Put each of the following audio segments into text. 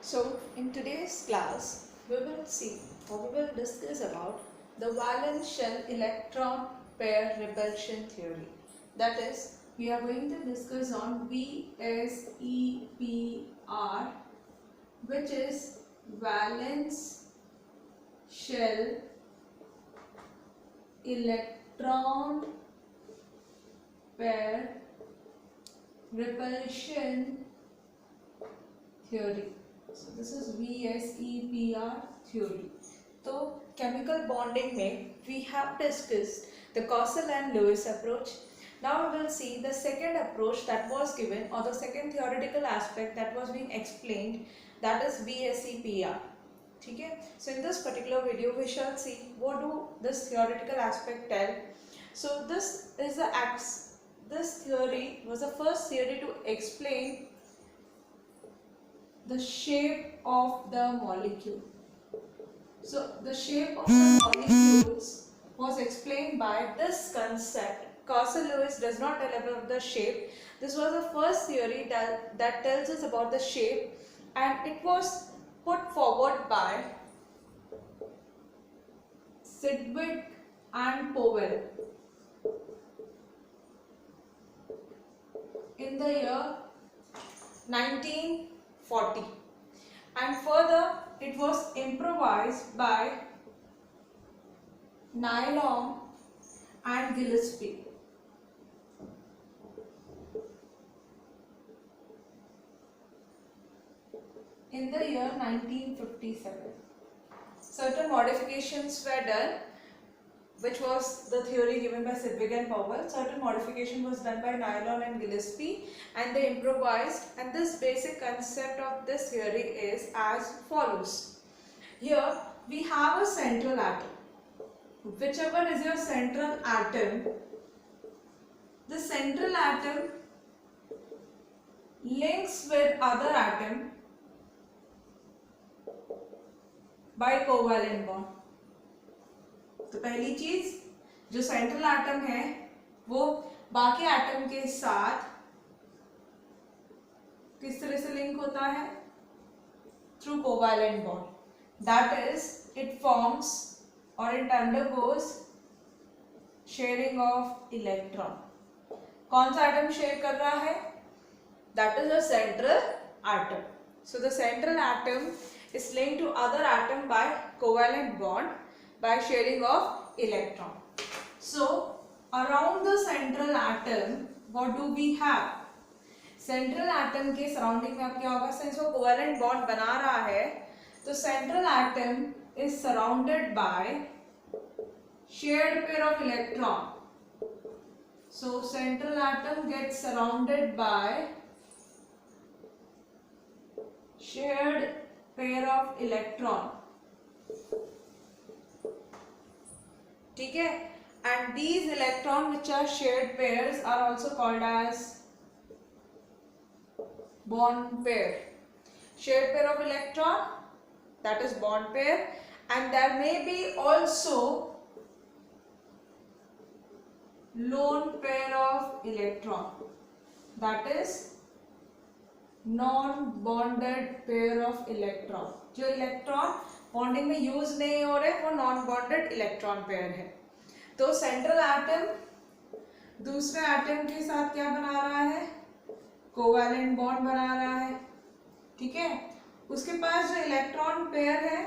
So in today's class we will see or we will discuss about the valence shell electron pair repulsion theory. That is, we are going to discuss on VSEPR, which is valence shell electron pair repulsion theory. So this is VSEPR theory. So chemical bonding में we have discussed the Cossel and Lewis approach. Now we will see the second approach that was given, or the second theoretical aspect that was being explained, that is VSEPR. ठीक है? So in this particular video we shall see what do this theoretical aspect tell. So this theory was the first theory to explain the shape of the molecule. So the shape of the molecules was explained by this concept. Cossel-Lewis does not tell about the shape. This was the first theory that tells us about the shape, and it was put forward by Sidgwick and Powell in the year 1940, and further it was improvised by Nylon and Gillespie. In the year 1957. Certain modifications were done, which was the theory given by Sidgwick and Powell. Certain modification was done by Nylon and Gillespie, and they improvised, and this basic concept of this theory is as follows. Here we have a central atom. Whichever is your central atom, the central atom links with other atom by covalent bond. तो पहली चीज, जो central atom है वो बाकी atom के साथ किस तरह से लिंक होता है? Through covalent bond. That is it forms और it undergoes sharing of electron. कौन सा एटम शेयर कर रहा है? That is a central atom. So the central atom is linked to other atom by covalent bond by sharing of electron. So around the central atom what do we have? Central atom के surrounding में आप क्या होगा? Since वो covalent bond बना रहा है, तो central atom is surrounded by shared pair of electron. So central atom gets surrounded by shared pair of electron. ठीक है? And these electron which are shared pairs are also called as bond pair. Shared pair of electron, that is bond pair, and there may be also lone pair of electron, that is non bonded pair of electron. जो electron bonding में use नहीं हो रहे वो non bonded electron pair है. तो central atom दूसरे atom के साथ क्या बना रहा है? कोवैलेंट बॉन्ड बना रहा है. ठीक है? उसके पास जो इलेक्ट्रॉन पेयर है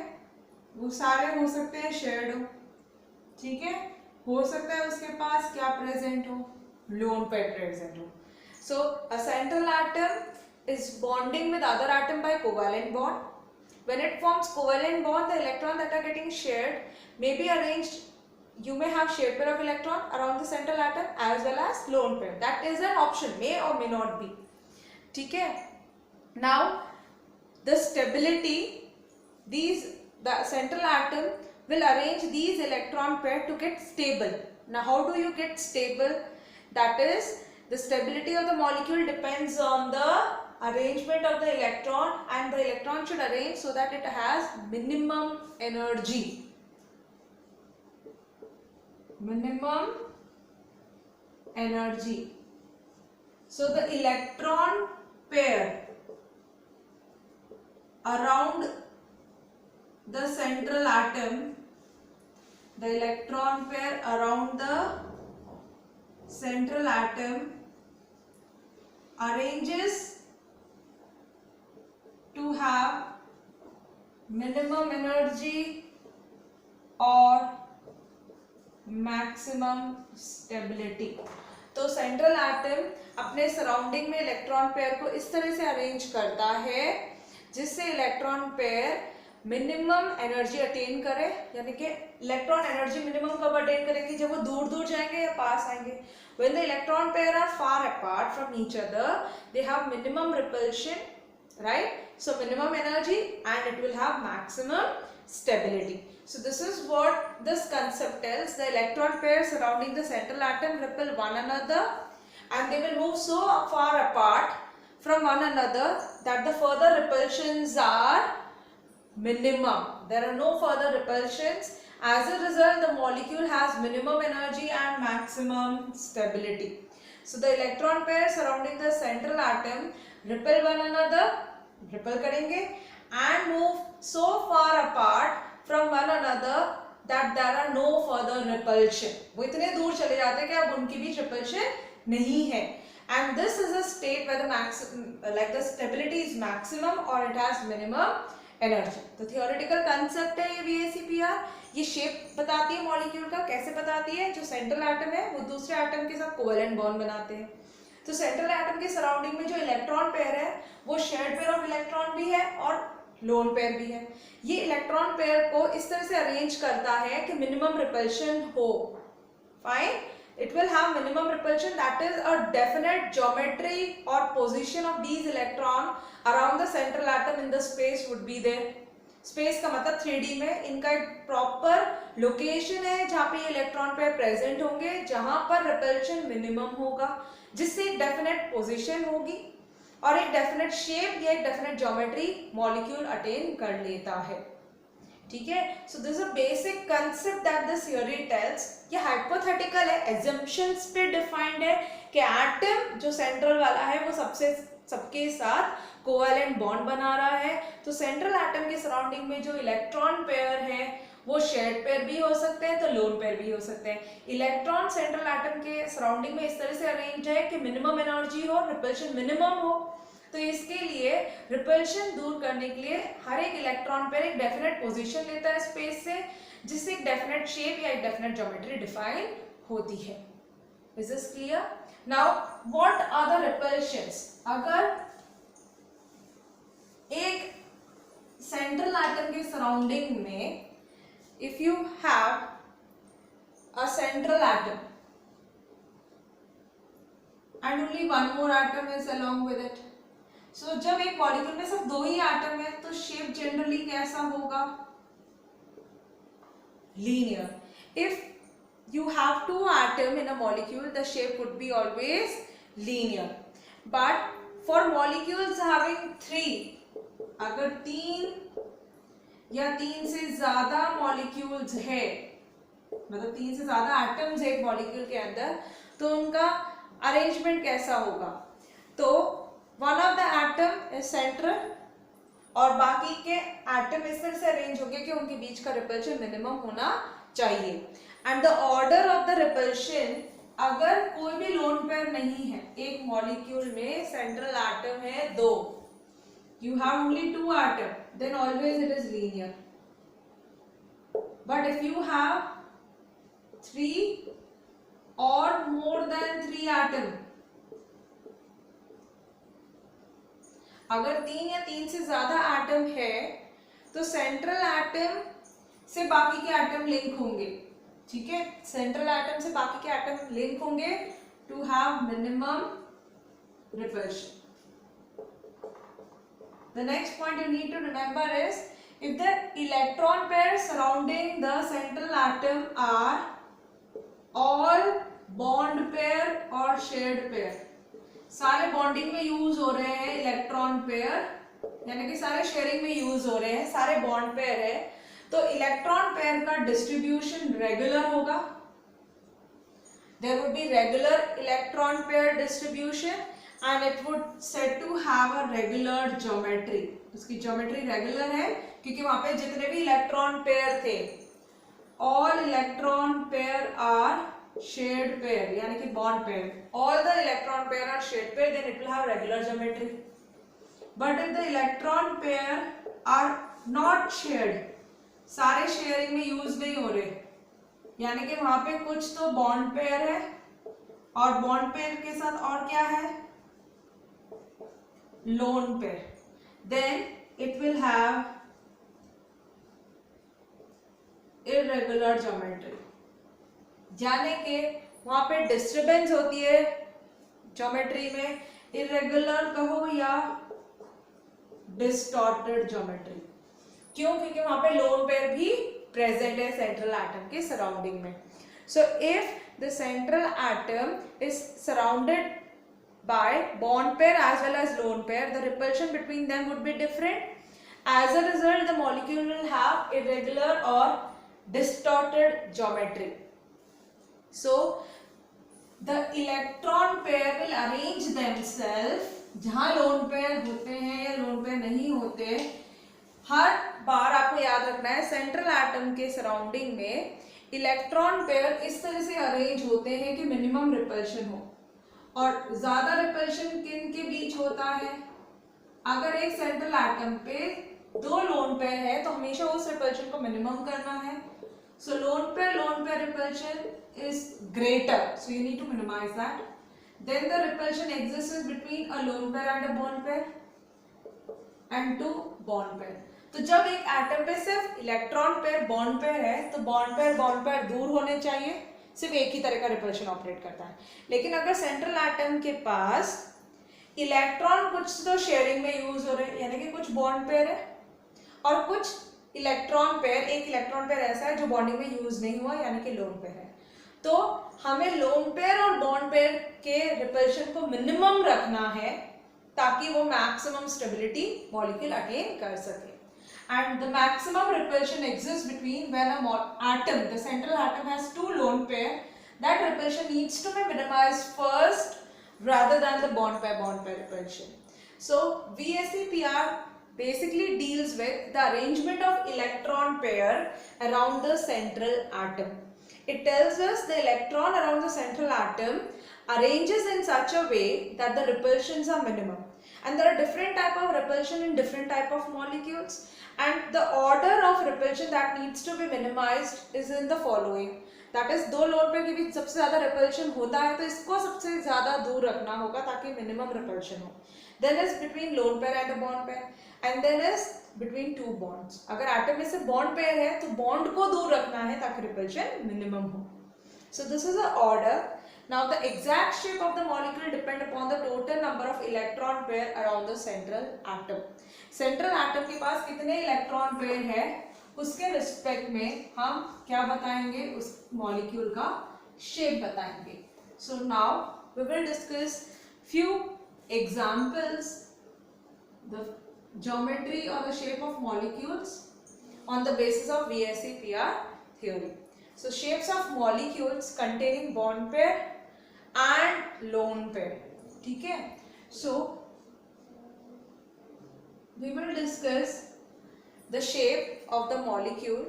वो सारे हो सकते हैं शेयर्ड हो. ठीक है? हो सकता है उसके पास क्या प्रेजेंट हो? लोन पेयर प्रेजेंट हो. So a central atom is bonding with other atom by covalent bond. When it forms covalent bond, the electron that are getting shared may be arranged. You may have shared pair of electron around the central atom as well as lone pair. That is an option, may or may not be. ठीक है? Now the stability, the central atom will arrange these electron pair to get stable. Now how do you get stable? That is, the stability of the molecule depends on the arrangement of the electron, and the electron should arrange so that it has minimum energy. Minimum energy. So the electron pair around the central atom, the electron pair around the central atom arranges to have minimum energy or maximum stability. तो central atom अपने surrounding में electron pair को इस तरह से arrange करता है जिससे electron pair minimum energy attain करे, यानी कि इलेक्ट्रॉन एनर्जी मिनिमम कब अटेन करेंगे, जब वो दूर दूर जाएंगे या पास आएंगे. When the electron pair are far apart from each other they have minimum repulsion, right. So minimum energy and it will have maximum stability. So this is what this concept tells. The electron pairs surrounding the central atom repel one another and they will move so far apart from one another that the further repulsions are minimum. There are no further repulsions. As a result, the molecule has minimum energy and maximum stability. So the electron pairs surrounding the central atom repel one another, ripple करेंगे and move so far apart from one another that there are no further repulsion. वो इतने दूर चले जाते हैं कि अब उनकी भी repulsion नहीं है. And this is a state where the stability is maximum or it has minimum energy. तो theoretical concept है ये VACPR. ये shape बताती है molecule का. कैसे बताती है? जो central atom है वो दूसरे atom के साथ covalent bond बनाते हैं. तो सेंट्रल एटम के सराउंडिंग में जो इलेक्ट्रॉन पेयर है वो शेयर्ड पेयर ऑफ इलेक्ट्रॉन भी है और लोन पेयर भी है. ये इलेक्ट्रॉन पेयर को इस तरह से अरेंज करता है कि मिनिमम रिपल्शन हो. Fine, it will have minimum repulsion, that is a definite geometry और position of these electron around the central atom in the space would be there. Space का मतलब 3D में इनका एक प्रॉपर लोकेशन है जहां पे ये इलेक्ट्रॉन पेयर प्रेजेंट होंगे, जहां पर रिपल्शन मिनिमम होगा, जिससे एक डेफिनेट पोजीशन होगी और एक डेफिनेट शेप या एक डेफिनेट ज्योमेट्री मॉलिक्यूल अटेन कर लेता है. ठीक है. So this is a basic concept that this theory tells. ये हाइपोथेटिकल है, एजम्पशंस पे डिफाइंड है कि एटम जो सेंट्रल वाला है वो सबके साथ कोवैलेंट बॉन्ड बना रहा है. तो सेंट्रल एटम के सराउंडिंग में जो इलेक्ट्रॉन पेयर है वो शेयर्ड पेयर भी हो सकते हैं, तो लोन पेयर भी हो सकते हैं. इलेक्ट्रॉन सेंट्रल एटम के सराउंडिंग में इस तरह से अरेंज है कि मिनिमम एनर्जी हो, रिपल्शन मिनिमम हो. तो इसके लिए रिपल्शन दूर करने के लिए हर एक इलेक्ट्रॉन पेयर एक डेफिनेट पोजीशन लेता है स्पेस से, जिससे एक डेफिनेट शेप या एक डेफिनेट ज्योमेट्री डिफाइन होती है. Is this clear? Now what are the repulsions? अगर एक सेंट्रल एटम के सराउंडिंग में if you have a central atom and only one more atom is along with it, so जब एक मॉलिक्यूल में सिर्फ दो ही एटम है तो शेप जनरली कैसा होगा? linear. If you have two atom in a molecule the shape would be always linear. But for molecules having three, अगर तीन या तीन से ज्यादा मॉलिक्यूल्स है, मतलब तीन से ज्यादा एटम्स है एक मॉलिक्यूल के अंदर, तो उनका अरेंजमेंट कैसा होगा? तो one of the atom is central और बाकी के एटम इस तरह से अरेंज होंगे कि उनके बीच का रिपल्शन मिनिमम होना चाहिए. And the order of the repulsion, अगर कोई भी लोन पेयर नहीं है, एक मॉलिक्यूल में सेंट्रल एटम है दो, you have only two atom, then always it is linear. But if you have three or more than three atom, अगर तीन या तीन से ज्यादा एटम है तो सेंट्रल एटम से बाकी के एटम लिंक होंगे. ठीक है, सेंट्रल एटम से बाकी के एटम लिंक होंगे to have minimum repulsion. The next point you need to remember is if the electron pairs surrounding the central atom are all bond pair or shared pair, सारे bonding में use हो रहे हैं electron pair, यानी कि सारे sharing में use हो रहे हैं, सारे बॉन्ड पेयर है, तो इलेक्ट्रॉन पेयर का डिस्ट्रीब्यूशन रेगुलर होगा. There would be regular electron pair distribution and it would said to have a regular geometry. उसकी ज्योमेट्री रेगुलर है क्योंकि वहां पे जितने भी इलेक्ट्रॉन पेयर थे, all electron pair are shared pair, यानी कि bond pair. All the electron pair are shared pair, then it will have regular geometry. But if the electron pair are not shared, सारे sharing में use नहीं हो रहे, यानी कि वहां पे कुछ तो बॉन्ड पेयर है और बॉन्ड पेयर के साथ और क्या है, lone pair, then it will have irregular geometry, यानी कि वहां पे डिस्टर्बेंस होती है ज्योमेट्री में, इरेगुलर कहो या डिस्टॉर्टेड ज्योमेट्री. क्यों? क्योंकि वहां पे लोन पेयर भी प्रेजेंट है सेंट्रल एटम के सराउंडिंग में. So if the central atom is surrounded by bond pair as well as lone pair, the repulsion between them would be different. As a result, the molecule will have irregular or distorted geometry. So the electron pair will arrange themselves, जहां lone pair होते हैं या lone pair नहीं होते, हर बार आपको याद रखना है सेंट्रल एटम के सराउंडिंग में इलेक्ट्रॉन पेयर इस तरह से अरेंज होते हैं कि मिनिमम रिपल्शन हो. और ज्यादा रिपल्शन किन के बीच होता है? अगर एक सेंट्रल एटम पे दो लोन पेयर है तो हमेशा उस रिपल्शन को मिनिमम करना है. So lone pair repulsion is greater, so you need to minimise that. Then the repulsion exists between a lone pair and a bond pair and two bond pair. तो जब एक एटम पे सिर्फ electron pair bond pair है तो bond pair दूर होने चाहिए, सिर्फ एक ही तरह का रिपल्शन ऑपरेट करता है. लेकिन अगर सेंट्रल एटम के पास इलेक्ट्रॉन कुछ तो शेयरिंग में यूज हो रहे हैं, यानी कि कुछ बॉन्ड पेयर है और कुछ इलेक्ट्रॉन पेयर, एक इलेक्ट्रॉन पेयर ऐसा है जो बॉन्डिंग में यूज नहीं हुआ, यानी कि लोन पेयर है. तो हमें लोन पेयर और बॉन्ड पेयर के रिपल्शन को मिनिमम रखना है ताकि वो मैक्सिमम स्टेबिलिटी मॉलिक्यूल अटेन कर सके. And the maximum repulsion exists between when a atom, the central atom has two lone pair. That repulsion needs to be minimized first rather than the bond pair repulsion. So VSEPR basically deals with the arrangement of electron pair around the central atom. It tells us the electron around the central atom arranges in such a way that the repulsions are minimum. And there are different type of repulsion in different type of molecules. And the order of repulsion that needs to be minimized is in the following. That is, दो lone pair के बीच सबसे ज्यादा repulsion होता है तो इसको सबसे ज्यादा दूर रखना होगा ताकि मिनिमम रिपल्शन हो. Then is between lone pair and a bond pair, and then is between two bonds. अगर एटम में से बॉन्ड पेयर है तो बॉन्ड को दूर रखना है ताकि रिपल्शन मिनिमम हो. So this is the order. Now the exact shape of the molecule depend upon the total number of electron pair around the central atom. Central atom के पास कितने इलेक्ट्रॉन पेयर है उसके रिस्पेक्ट में हम क्या बताएंगे, उस मॉलिक्यूल का शेप बताएंगे. So now we will discuss few examples, the geometry और the shape of molecules on the basis of VSEPR theory. So shapes of molecules containing bond pair and lone pair. ठीक है. So we will discuss the shape of the molecule.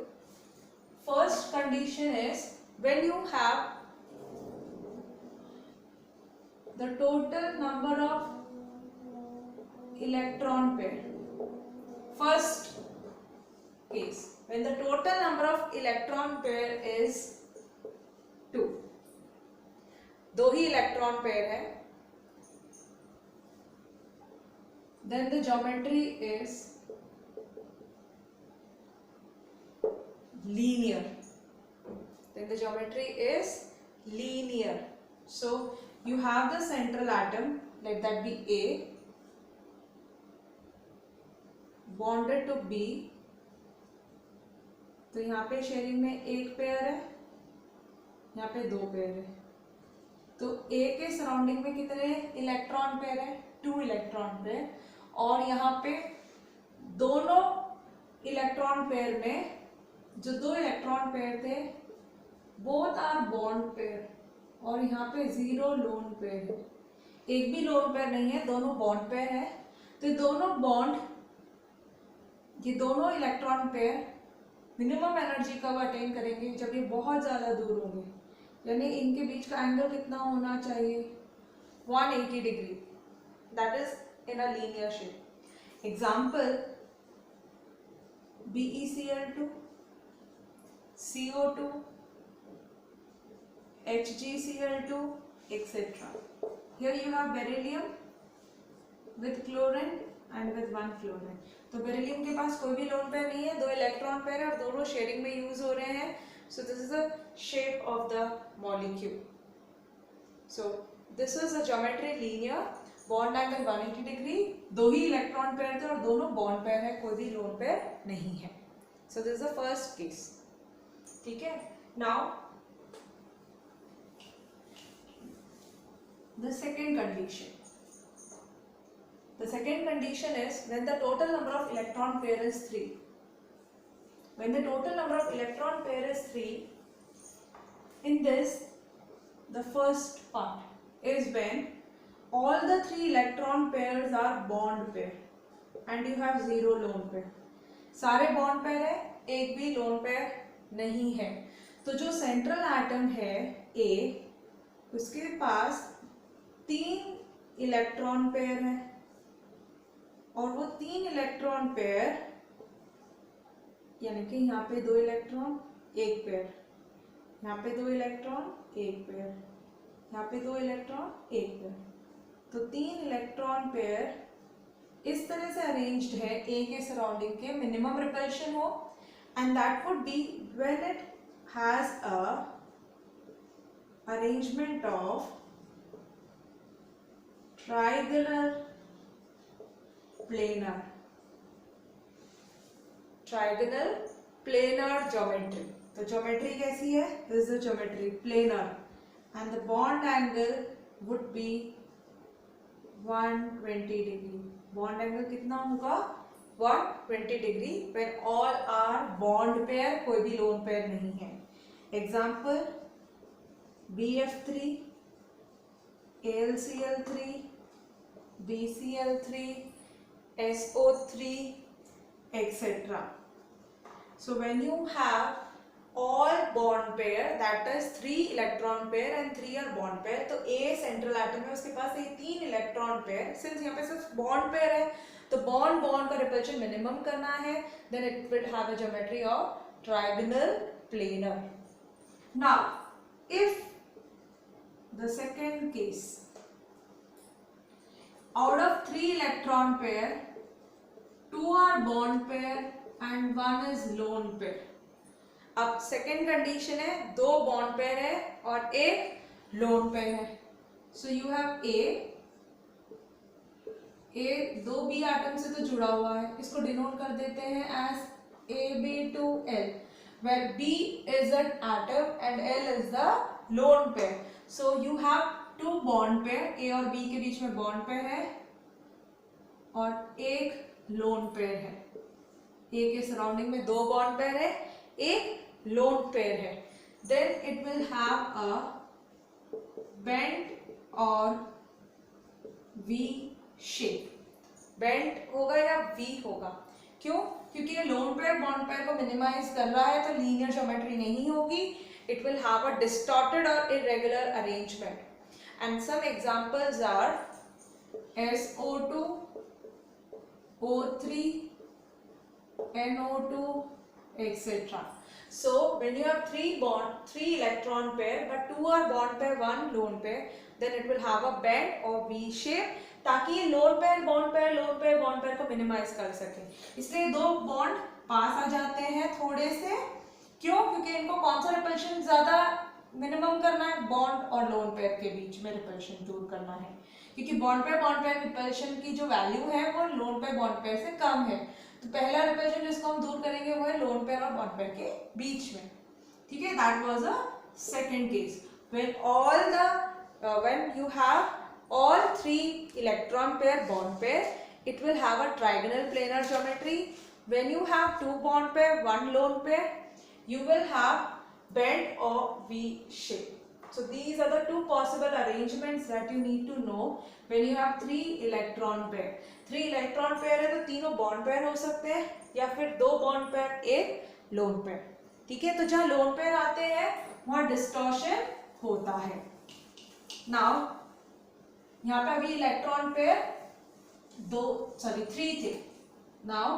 First condition is when you have the total number of electron pair. First case, when the total number of electron pair is 2, दो ही electron pair है, then the geometry is linear. So you have the central atom, let that be A, bonded to B. तो यहाँ पे sharing में एक pair है, यहाँ पे दो पेयर है. तो A के सराउंडिंग में कितने इलेक्ट्रॉन पेयर है? 2 इलेक्ट्रॉन पेयर. और यहाँ पे दोनों इलेक्ट्रॉन पेयर में जो दो इलेक्ट्रॉन पेयर थे बोथ आर बॉन्ड पेयर और यहाँ पे 0 लोन पेयर है. एक भी लोन पेयर नहीं है, दोनों बॉन्ड पेयर है। तो ये दोनों इलेक्ट्रॉन पेयर मिनिमम एनर्जी कब अटेन करेंगे, जब ये बहुत ज़्यादा दूर होंगे, यानी इनके बीच का एंगल कितना होना चाहिए, 180 degree, that is in a linear shape. Example BeCl2, CO2, HgCl2, etc. Here you have beryllium with chlorine and with one fluorine. तो बेरिलियम के पास कोई भी लोन पेयर नहीं है, दो इलेक्ट्रॉन पेयर है और दोनों शेयरिंग में यूज हो रहे हैं। सो this is the shape of the molecule. So this is the geometry linear, bond angle 180 degree, दो ही इलेक्ट्रॉन पेयर थे और दोनों बॉन्ड पेयर है, कोई भी लोन पेयर नहीं है। So this is the first case. ठीक है, now the second condition. The second condition is when the total number of electron pair is 3. When the total number of electron pair is 3, in this the first part is when all the 3 electron pairs are bond pair and you have 0 lone pair. सारे bond pair है, एक भी lone pair नहीं है। तो जो central atom है A, उसके पास 3 इलेक्ट्रॉन पेयर है और वो 3 इलेक्ट्रॉन पेयर, यानी कि यहाँ पे 2 इलेक्ट्रॉन 1 पेयर, यहाँ पे 2 इलेक्ट्रॉन 1 पेयर, यहाँ पे 2 इलेक्ट्रॉन 1 पेयर, तो 3 इलेक्ट्रॉन पेयर इस तरह से अरेंज्ड है ए के सराउंडिंग के मिनिमम रिपल्शन हो, and that would be when it has a arrangement of trigonal planar geometry. तो ज्योमेट्री कैसी है, this is the geometry planar and the bond angle would be 120 degree. Bond angle कितना होगा, 120 degree when all are bond pair, कोई भी lone pair नहीं है। Example BF3, AlCl3, BCl3, SO3, etc. So when you have all bond pair, that is 3 electron pair and 3 are bond pair, तो A central atom है, उसके पास ये 3 electron pair, since यहाँ पे सिर्फ बॉन्ड पेयर है तो बॉन्ड का रिपल्शन मिनिमम करना है, then it will have a geometry of trigonal planar. Now if the second case, out of 3 electron pair, 2 are bond pair and 1 is lone pair. अब second condition है, 2 bond pair है और 1 lone pair है। So you have a 2 B atom से तो जुड़ा हुआ है, इसको डिनोट कर देते हैं as AB2L, where B is an atom and L is the lone pair. So you have 2 bond pair, A और B के बीच में बॉन्ड पेयर है और एक लोन पेयर है। A के सराउंडिंग में 2 बॉन्ड पेयर है, एक लोन पेयर है, then it will have a bent or V shape. Bent होगा या V होगा, क्यों? क्योंकि ये लोन पेयर बॉन्ड पेयर को मिनिमाइज कर रहा है, तो लीनियर ज्योमेट्री नहीं होगी, it will have a distorted or irregular arrangement. And some examples are SO2, O3, NO2, etc. So when you have 3 electron pair but 2 are bond pair, 1 lone pair, then it will have a bend or V shape, ताकि ये lone pair bond pair को minimise कर सके। इसलिए 2 bond पास आ जाते हैं थोड़े से, क्यों? क्योंकि इनको कौन सा रिपल्शन ज्यादा मिनिमम करना है, बॉन्ड और लोन पेयर के बीच में रिपल्शन दूर करना है, क्योंकि बॉन्ड पेयर रिपल्शन की जो वैल्यू है वो लोन पेयर बॉन्ड पेयर से कम है। तो पहला रिपल्शन जिसको हम दूर करेंगे वो है लोन पेयर और बॉन्ड पेयर के बीच में। ठीक है, that was a second case when you have all 3 electron pair bond pair, it will have a trigonal planar geometry. When you have 2 bond pair, 1 lone pair, you will have bend or V shape. So these are the two possible arrangements that you need to know when you have 3 electron pair. 3 electron pair है तो तीनों bond pair हो सकते हैं या फिर 2 bond pair एक lone pair. ठीक है, तो जहाँ lone pair आते हैं वहाँ distortion होता है. Now यहाँ पे अभी इलेक्ट्रॉन पेयर 3 थे. Now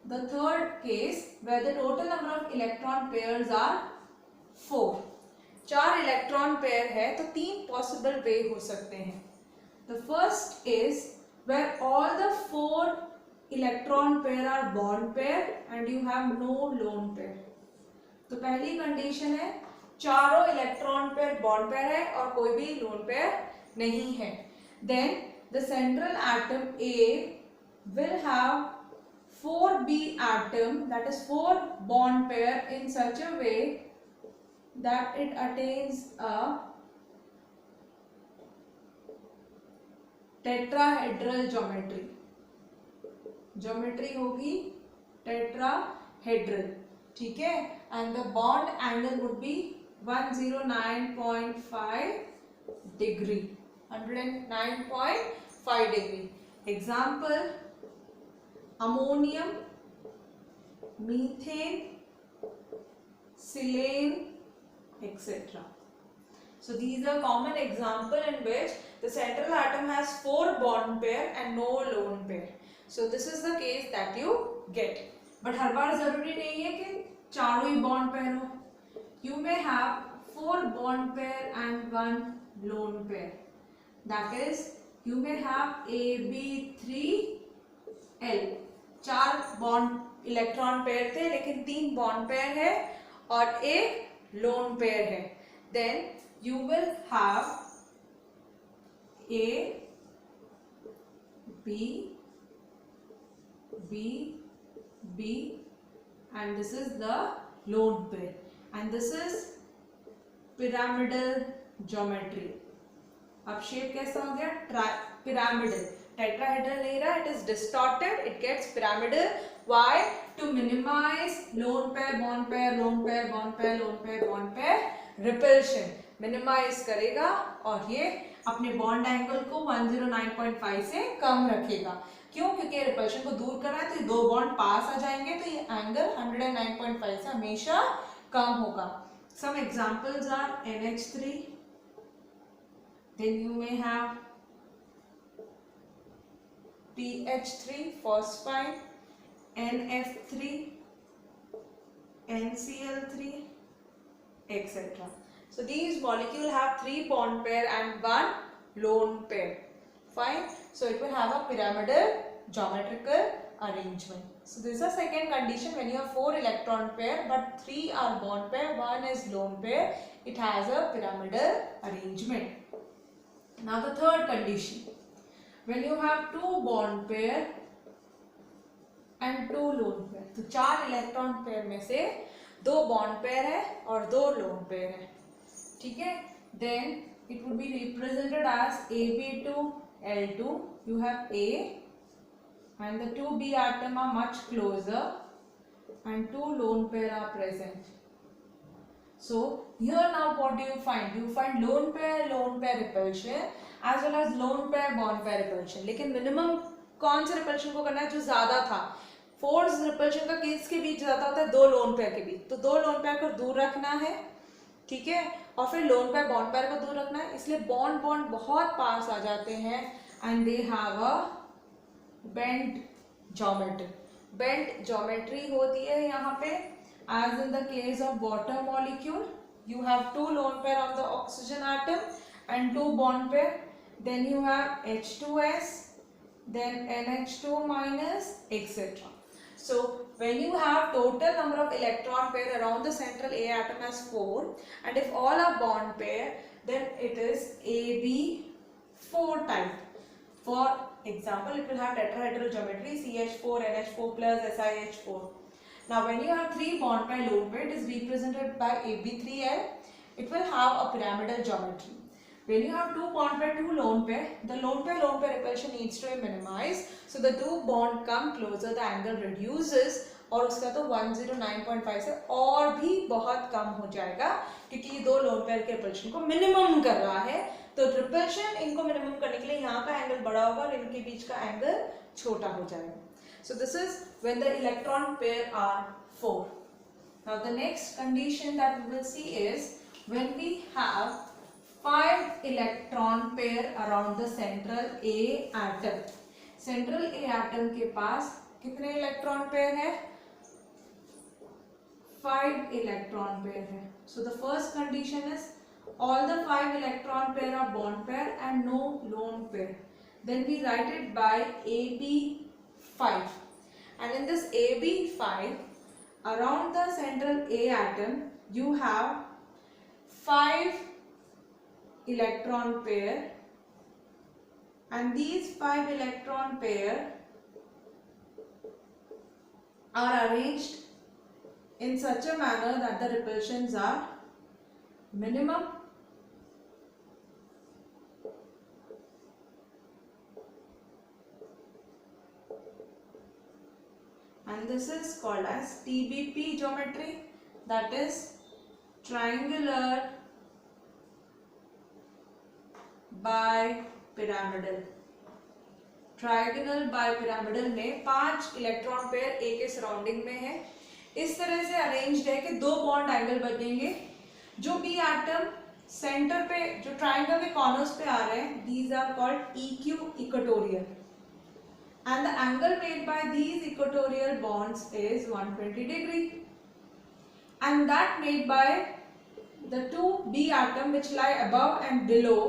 the third case where the total number of electron pairs are 4. 4 electron pair है तो 3 पॉसिबल वे हो सकते हैं. The first is where all the 4 electron pair are bond pair and you have no lone pair. तो पहली condition है चारों electron pair bond pair है और कोई भी लोन पेयर नहीं है. Then the central atom A will have 4b atom, that is 4 bond pair in such a way that it attains a tetrahedral geometry. Geometry होगी tetrahedral. ठीक है, and the bond angle would be 109.5 degree. 109.5 degree. Example: ammonium, methane, silane, etc. So these are common example in which the central atom has 4 bond pair and no lone pair. So this is the case that you get. But हर बार जरूरी नहीं है कि चारों ही bond pair हो. You may have 4 bond pair and 1 lone pair. That is, you may have AB3L. 4 bond electron pair थे लेकिन 3 bond pair है और एक लोन पेयर है. Then you will have A, B, B, B, and this is the lone pair, and this is pyramidal geometry. अब shape कैसा हो गया? पिरामिडल. टेट्राहेड्रल नहीं रहा, it is distorted, it gets pyramidal. Why? To minimise lone pair bond pair, lone pair bond pair, lone pair bond pair repulsion. Minimise करेगा और ये अपने बॉन्ड एंगल को 109.5 से कम रखेगा. क्यों? क्योंकि रिपल्शन को दूर करना है तो ये 2 बॉन्ड पास आ जाएंगे तो ये एंगल 109.5 से हमेशा कम होगा. Some examples are NH3. Then you may have PH3 phosphine, NF3, NCl3, etc. So these molecules have 3 bond pair and 1 lone pair. Fine. So it will have a pyramidal geometrical arrangement. So this is the second condition when you have 4 electron pair but 3 are bond pair, 1 is lone pair. It has a pyramidal arrangement. Now the third condition, when you have 2 bond pair and 2 lone pair. तो 4 electron pair में से 2 bond pair है और 2 loan pair है. ठीक है, then it would be represented as AB2L2. You have A and the 2B atom are much closer and 2 lone pair are present. So here now what do you find? You find lone pair repulsion as well as lone pair bond pair repulsion. लेकिन minimum कौन से repulsion को करना है जो ज्यादा था? Force repulsion का केस के बीच ज्यादा होता है 2 लोन पेयर के बीच, तो 2 लोन पेयर को दूर रखना है. ठीक है, और फिर लोन पेयर बॉन्ड पेयर को दूर रखना है. इसलिए बॉन्ड बहुत पास आ जाते हैं and they have a bent geometry. Bent geometry होती है यहाँ पे. As in the case of water molecule, you have 2 lone pair on the oxygen atom and 2 bond pair. Then you have H2S, then NH2 minus, etc. So when you have total number of electron pair around the central A atom as 4, and if all are bond pair, then it is AB4 type. For example, it will have tetrahedral geometry CH4, NH4 plus SiH4. Now when you have 3 bond pair lone pair, it is represented by AB3L. It will have a pyramidal geometry. When you have two bond pair, two lone pair, the lone pair repulsion needs to be minimized. So the two bond come closer, the angle reduces, और उसका तो 109.5 से और भी बहुत कम हो जाएगा क्योंकि ये दो लोन पेयर के रिपल्शन को मिनिमम कर रहा है. तो रिपल्शन इनको मिनिमम करने के लिए यहाँ का एंगल बड़ा होगा और इनके बीच का एंगल छोटा हो जाएगा. So this is when the electron pair are 4. Now the next condition that we will see is when we have 5 electron pair around the central A atom. Central A atom के पास कितने electron pair है? 5 electron pair है. So the first condition is all the 5 electron pair are bond pair and no lone pair. Then we write it by AB5. And in this AB5, around the central A atom, you have 5 electron pair, and these 5 electron pair are arranged in such a manner that the repulsions are minimum and this is called as TBP geometry, that is triangular bipyramidal. Trigonal bipyramidal में 5 electron pair A के surrounding में है. इस तरह से arranged है कि दो बॉन्ड एंगल बनेंगे. जो बी एटम सेंटर पे जो ट्राइंगल के कॉर्नर्स पे आ रहे हैं, दीज आर कॉल्ड इक्यू equatorial, and the angle made by these equatorial bonds is 120 degree, and that made by the two B atom which lie above and below.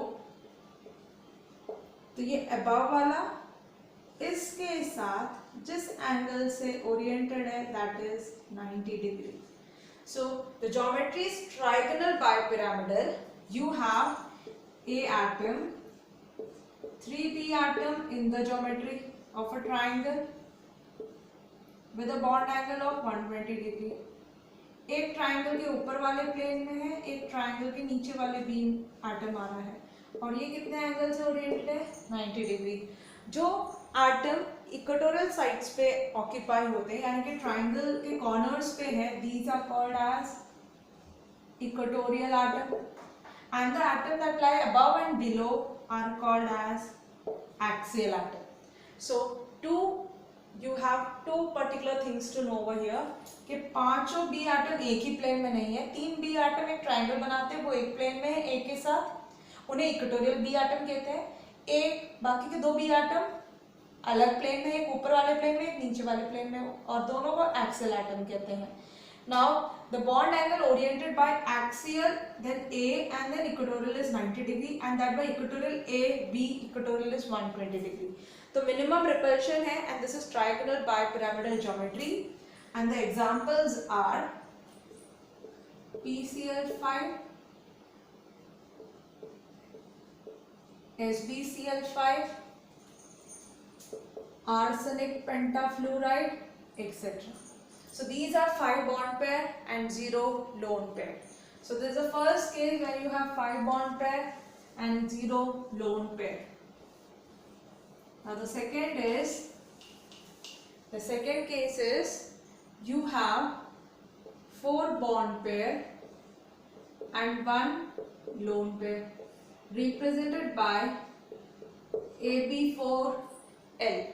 तो ये अबव वाला इसके साथ जिस एंगल से ओरिएंटेड है that is 90 degree. So the geometry is trigonal bipyramidal. You have A atom, 3b atom in the geometry of a triangle with a bond angle of 120 degree. एक triangle के ऊपर वाले प्लेन में है, एक triangle के नीचे वाले बीम एटम आ रहा है, और ये कितने एंगल से ओरिएंटेड है? 90 डिग्री. जो एटम इक्वेटोरियल साइड्स पे ऑक्यूपाई होते हैं, यानी कि ट्राइंगल के कॉर्नर्स पे है, these are called as equatorial atom, and the atom that lie above and below are called as axial atom. So you have two particular things to know over here कि पांचों B atom एक ही plane में नहीं है. 3 B atom एक triangle बनाते हैं, वो एक प्लेन में है ए के साथ, उन्हें इक्वेटोरियल बी एटम कहते हैं. एक बाकी के 2 बी एटम अलग प्लेन में, एक ऊपर वाले प्लेन में, एक नीचे वाले प्लेन में, और दोनों को एक्सियल एटम कहते हैं. Now the bond angle oriented by axial, then A, and then equatorial is 90 degree, and that by equatorial A, B, equatorial is 120 degree. तो minimum repulsion है, and this is trigonal bipyramidal geometry, and the examples are PCl5, SbCl5, arsenic pentafluoride, etc. So these are 5 bond pair and 0 lone pair. So this is the first case where you have 5 bond pair and 0 lone pair. Now the second case is you have 4 bond pair and 1 lone pair represented by AB4L.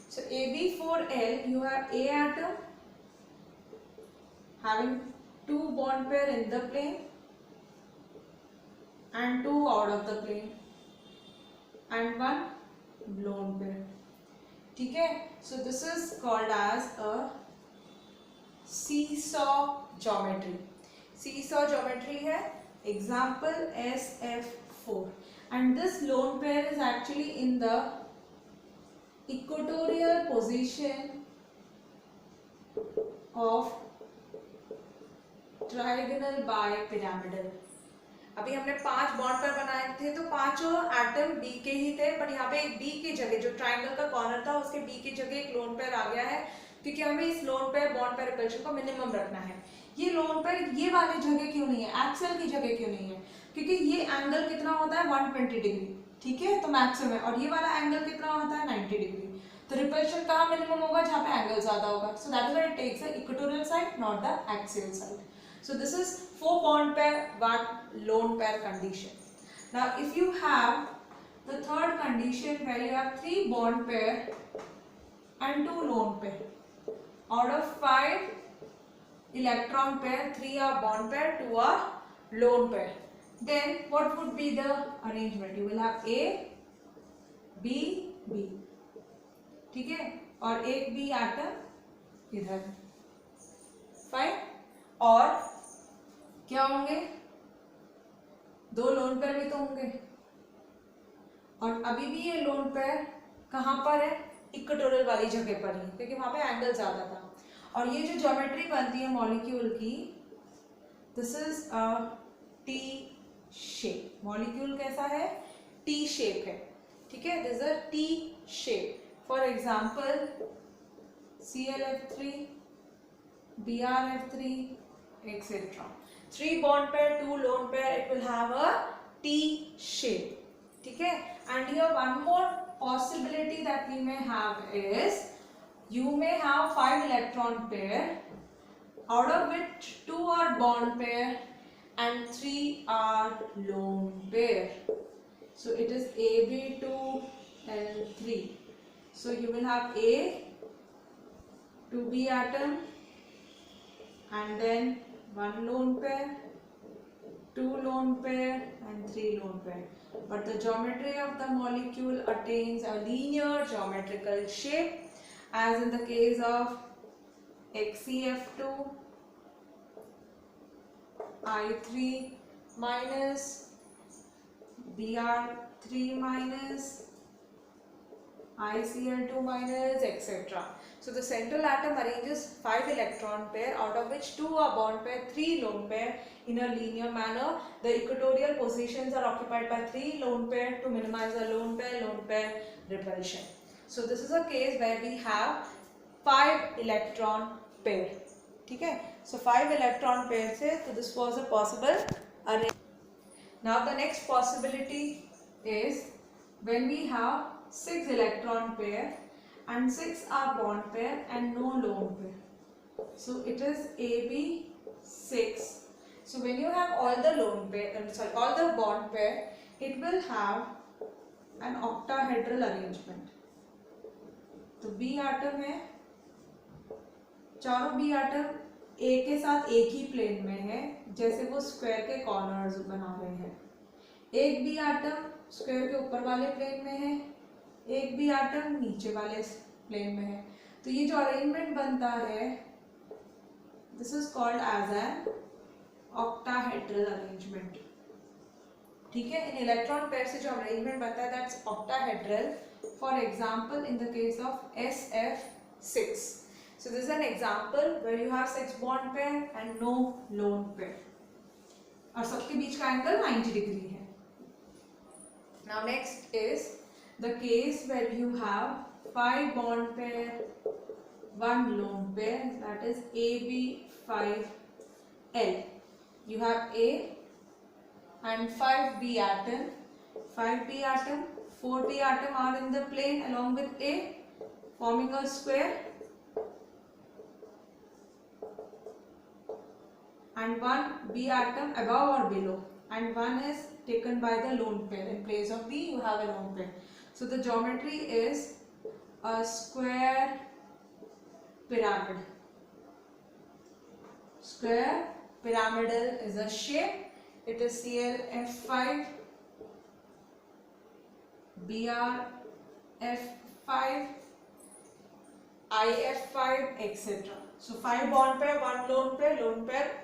So AB4L, you have A atom having 2 bond pair in the plane and 2 out of the plane and 1 lone pair. ठीक है? So this is called as a seesaw geometry. Seesaw geometry है example SF4, and this lone pair is actually in the equatorial position of trigonal bipyramidal. अभी हमने 5 bond pair बनाए थे, तो पांचों atom B के ही थे, पर यहाँ पे एक बी की जगह जो ट्राइंगल का कॉर्नर था उसके बी की जगह एक लोन पेयर आ गया है, क्योंकि हमें इस loan pair bond pair repulsion को मिनिमम रखना है. ये लोन पेयर ये वाली जगह क्यों नहीं है, एक्सेल की जगह क्यों नहीं है, क्योंकि ये एंगल कितना होता है 120 डिग्री, ठीक है, तो मैक्सिमम है, और ये वाला एंगल कितना होता है 90 डिग्री। तो रिपल्शन कहाँ मिनिमम होगा, जहाँ पे एंगल ज्यादा होगा। So that is why it takes the equatorial side not the axial side. So this is 4 bond pair, 1 lone pair condition. Now if you have the third condition where you have 3 bond pair and 2 lone pair, out of 5 electron pair, 3 are bond pair, 2 are lone pair, then what would be the arrangement? You will have A, B, B, ठीक है, और एक B atom इधर, fine, और क्या होंगे, 2 lone pair भी तो होंगे, और अभी भी ये लोन पेयर कहाँ पर है, इक्वेटोरियल वाली जगह पर ही, क्योंकि वहां पे एंगल ज्यादा था। और ये जो ज्योमेट्री बनती है मॉलिक्यूल की, this is a T shape, molecule कैसा है, टी शेप है, ठीक है, this is a T shape. For example ClF3, BrF3, etc. 3 bond pair, 2 lone pair, it will have a T shape, ठीक है। And here one more possibility that we may have is, you may have 5 electron pair, out of which 2 are bond pair and 3 are lone pair. So it is AB2L3. So you will have A, 2B atom, and then 1 lone pair, 2 lone pair and 3 lone pair. But the geometry of the molecule attains a linear geometrical shape, as in the case of XCF2, I3 minus, Br3 minus, ICl2 minus, etc. So the central atom arranges 5 electron pair, out of which 2 are bond pair, 3 lone pair, in a linear manner. The equatorial positions are occupied by 3 lone pair to minimize the lone pair repulsion. So this is a case where we have 5 electron pair, ठीक है, so 5 electron pair से, so this was a possible arrangement. Now the next possibility is when we have 6 electron pair and 6 are bond pair and no lone pair. So it is AB6. So when you have all the lone pair, all the bond pair, it will have an octahedral arrangement. तो B atom है, चारों B atom A के साथ एक ही plane में है, जैसे वो स्क्वायर के कॉर्नर्स बना रहे हैं। एक B आटम स्क्वायर के ऊपर वाले प्लेन में है, एक भी आटम नीचे वाले प्लेन में है। तो ये जो अरेंजमेंट बनता है, this is called as an octahedral arrangement, ठीक है। इन इलेक्ट्रॉन पेयर से जो अरेंजमेंट बनता है, that's octahedral. For example in the case of SF6, so this is an example where you have 6 bond pair and no lone pair, और सबके बीच का angle 90 degree है। Now next is the case where you have 5 bond pair, 1 lone pair, that is AB5L. You have A and 5B atom, 5B atom, 4B atom are in the plane along with A, forming a square, and 1 B atom above or below, and 1 is taken by the lone pair. In place of B, you have a lone pair. So the geometry is a square pyramid. Square pyramidal is a shape. It is ClF5, BrF5, IF5, etc. So 5 bond pair, 1 lone pair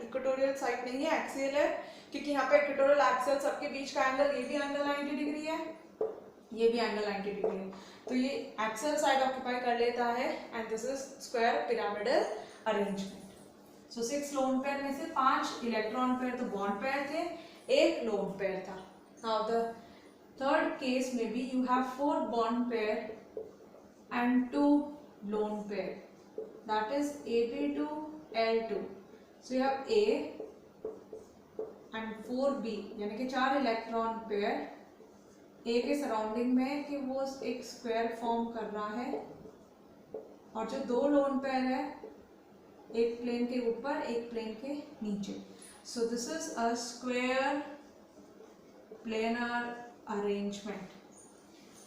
equatorial side नहीं है, axial है, क्योंकि यहाँ पे equatorial axial सबके बीच का angle, ये भी एंगल 90 डिग्री है, ये भी एंगल 90 डिग्री है, तो ये एक्सियल साइड ऑक्यूपाई कर लेता है, and this is square pyramidal arrangement. So 6 lone pair में से 5 इलेक्ट्रॉन पेयर तो बॉन्ड पेयर थे, 1 लोन पेयर था। नाउ द थर्ड केस में be you have 4 bond pair and 2 lone pair, that is AB2L2. So you have A and 4B, यानी कि 4 electron pair A के surrounding में कि वो एक स्क्वायर फॉर्म कर रहा है, और जो 2 लोन पेयर है एक प्लेन के ऊपर एक प्लेन के नीचे. So this is a square planar arrangement.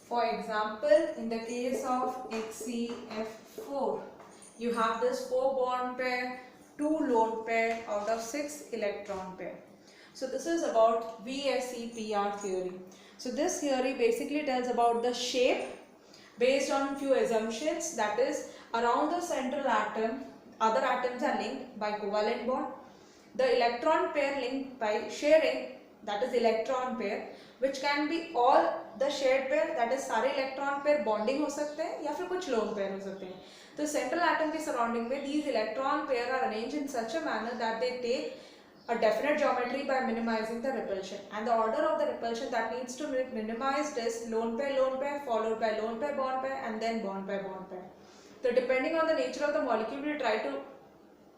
For example, in the case of HCF4, you have this 4 bond pair, 2 lone pair out of 6 electron pair. So this is about VSEPR theory. So this theory basically tells about the shape based on few assumptions, that is around the central atom, other atoms are linked by covalent bond. The electron pair linked by sharing, that is electron pair, which can be all the shared pair, that is सारे electron pair bonding हो सकते हैं या फिर कुछ lone pair हो सकते हैं. तो central atom के surrounding में these electron pair are arranged in such a manner that they take a definite geometry by minimizing the repulsion, and the order of the repulsion that needs to be minimized is lone pair followed by lone pair bond pair and then bond pair. So depending on the nature of the molecule, we try to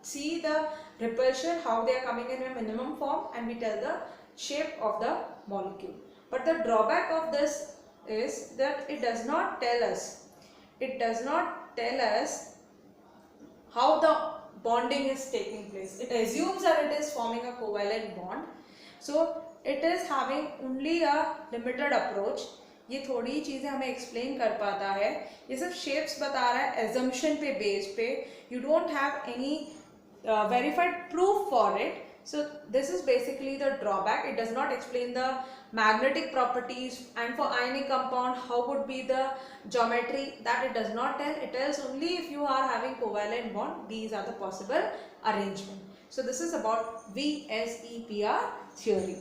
see the repulsion, how they are coming in a minimum form, and we tell the shape of the molecule. But the drawback of this is that it does not tell us how the bonding is taking place. It assumes that it is forming a covalent bond, so it is having only a limited approach. ये थोड़ी चीज़ें हमें explain कर पाता है, ये सब shapes बता रहा है एजम्पशन पे, बेस पे. You don't have any verified proof for it. So this is basically the drawback. It does not explain the magnetic properties, and for ionic compound how would be the geometry, that it does not tell. It tells only if you are having covalent bond, these are the possible arrangement. So this is about VSEPR theory.